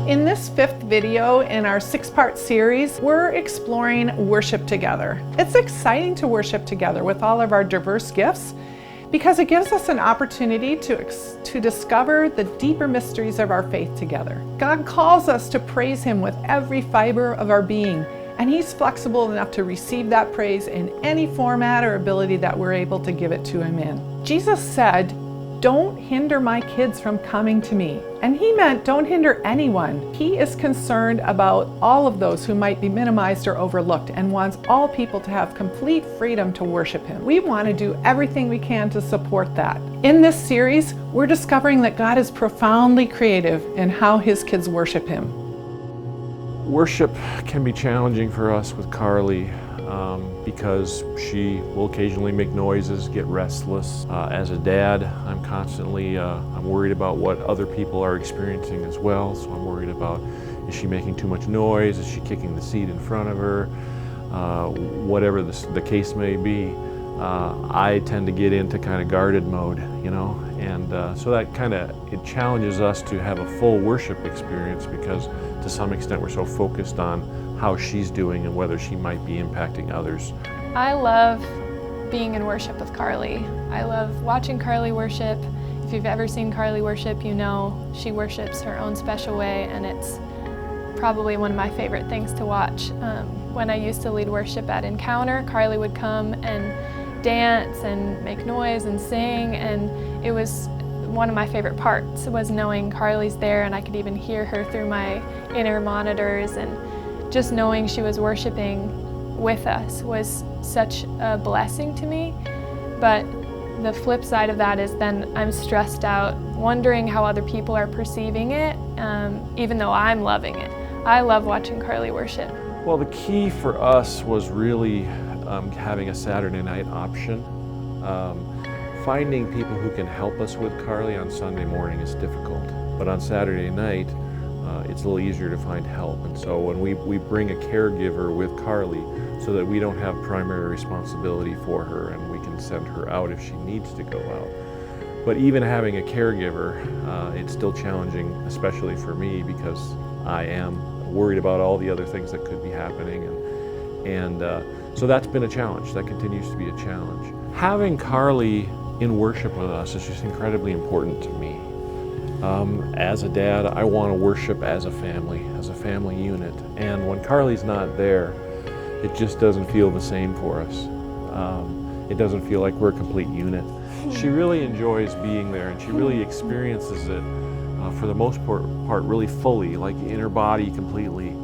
In this 5th video in our 6-part series, we're exploring worship together. It's exciting to worship together with all of our diverse gifts because it gives us an opportunity to discover the deeper mysteries of our faith together. God calls us to praise Him with every fiber of our being, and He's flexible enough to receive that praise in any format or ability that we're able to give it to Him in. Jesus said, "Don't hinder my kids from coming to me." And He meant don't hinder anyone. He is concerned about all of those who might be minimized or overlooked and wants all people to have complete freedom to worship Him. We want to do everything we can to support that. In this series, we're discovering that God is profoundly creative in how His kids worship Him. Worship can be challenging for us with Carly because she will occasionally make noises, get restless. As a dad, I'm constantly I'm worried about what other people are experiencing as well. So I'm worried about, is she making too much noise? Is she kicking the seat in front of her? Whatever the case may be, I tend to get into kind of guarded mode, and so that it challenges us to have a full worship experience because to some extent we're so focused on how she's doing and whether she might be impacting others. I love being in worship with Carly. I love watching Carly worship. If you've ever seen Carly worship, you know she worships her own special way, and it's probably one of my favorite things to watch. When I used to lead worship at Encounter, Carly would come and dance and make noise and sing, and it was one of my favorite parts was knowing Carly's there, and I could even hear her through my inner monitors, and just knowing she was worshiping with us was such a blessing to me. But the flip side of that is then I'm stressed out, wondering how other people are perceiving it, even though I'm loving it. I love watching Carly worship. Well, the key for us was really having a Saturday night option. Finding people who can help us with Carly on Sunday morning is difficult, but on Saturday night, it's a little easier to find help. And so when we bring a caregiver with Carly so that we don't have primary responsibility for her and we can send her out if she needs to go out. But even having a caregiver, it's still challenging, especially for me, because I am worried about all the other things that could be happening. And so that's been a challenge. That continues to be a challenge. Having Carly in worship with us is just incredibly important to me. As a dad, I want to worship as a family unit. And when Carly's not there, it just doesn't feel the same for us. It doesn't feel like we're a complete unit. She really enjoys being there, and she really experiences it for the most part really fully, like in her body completely.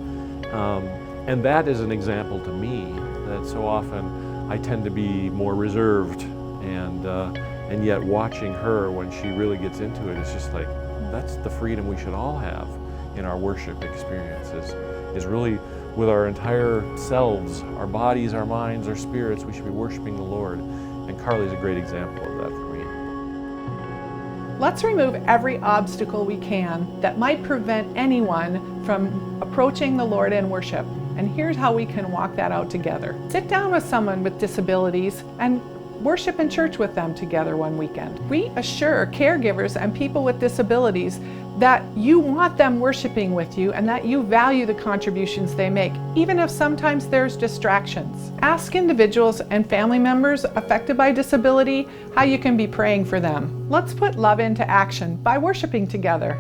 And that is an example to me that so often I tend to be more reserved, and yet watching her when she really gets into it, it's just like, that's the freedom we should all have in our worship experiences, is really with our entire selves, our bodies, our minds, our spirits, we should be worshiping the Lord. And Carly's a great example of that for me. Let's remove every obstacle we can that might prevent anyone from approaching the Lord in worship. And here's how we can walk that out together. Sit down with someone with disabilities and worship in church with them together one weekend. We assure caregivers and people with disabilities that you want them worshiping with you and that you value the contributions they make, even if sometimes there's distractions. Ask individuals and family members affected by disability how you can be praying for them. Let's put love into action by worshiping together.